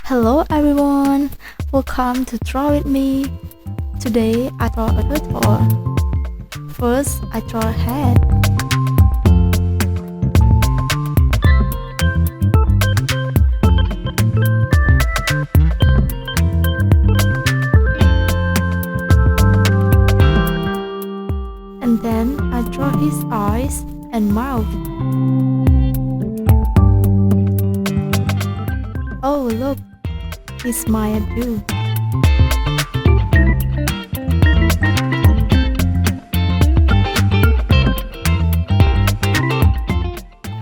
Hello everyone, welcome to Draw with me. Today I draw a turtle. First I draw a head. And then I draw his eyes and mouth. Oh look, he smiled too.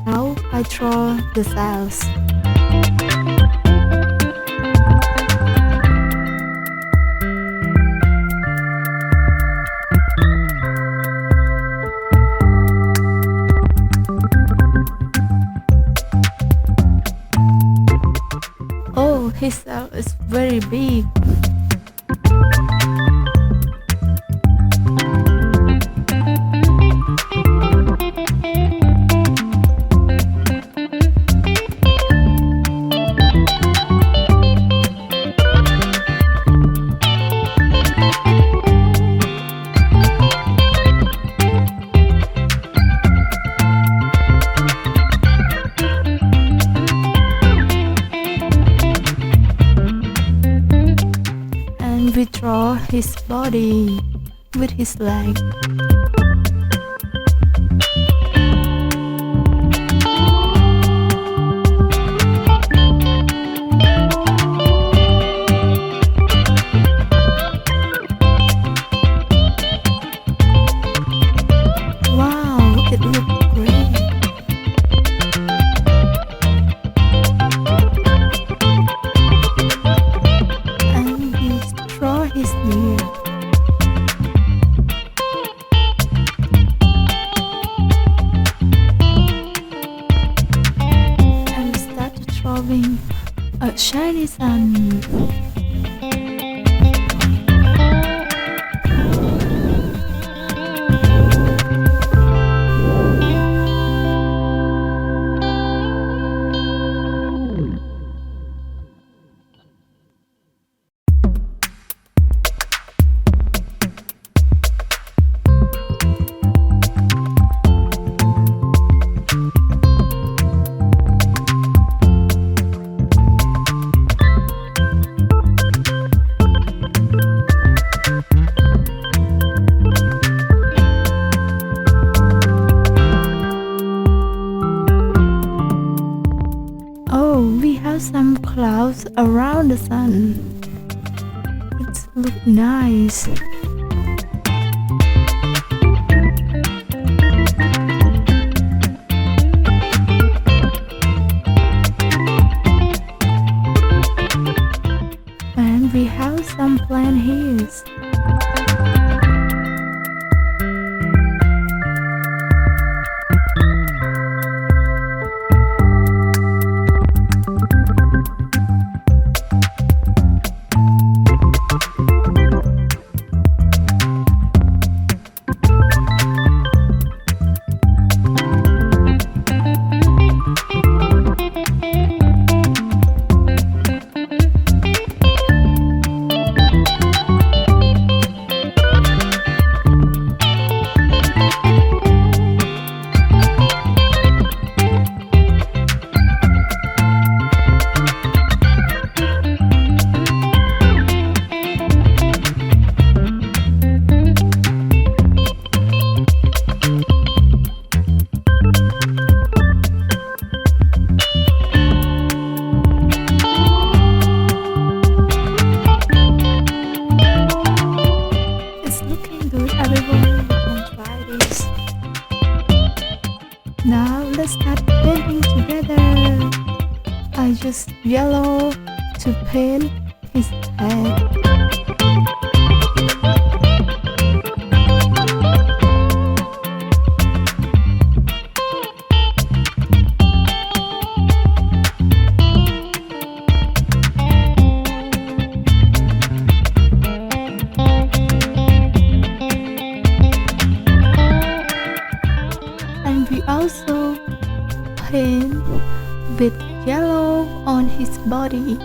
Now I draw the cells. Oh, his cell is very big. We draw his body with his leg. Wow, it looks great. Draw his ear. And start drawing a shiny sun. We have some clouds around the sun. It looks nice. And we have some plant here. Now let's start painting together. I just yellow to paint his head. And we also paint with yellow on his body.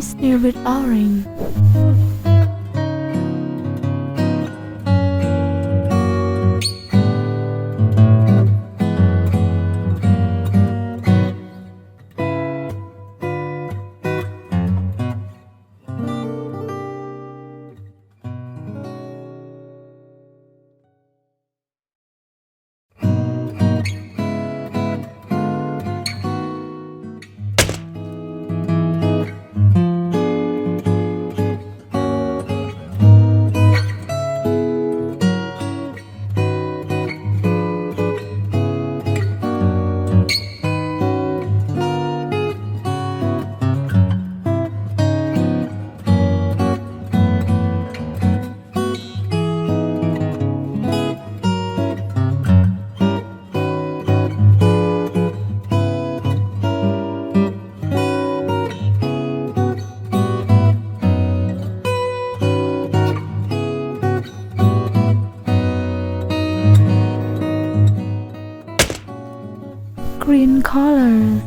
finish near with orange. Green colors.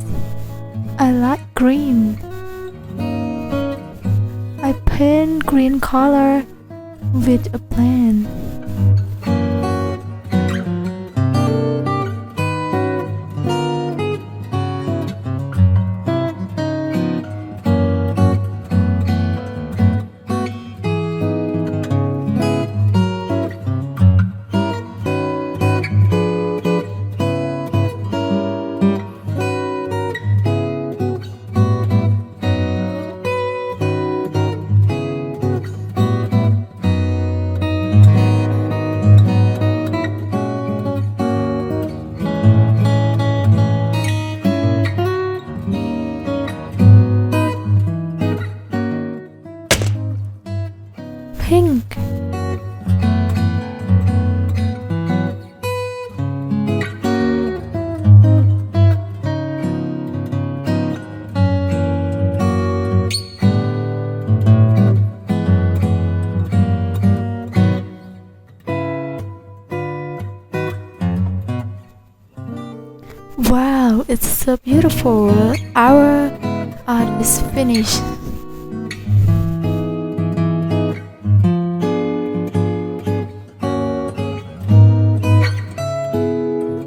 I like green. I paint green color with a plant. Pink. Wow, it's so beautiful. Our art is finished.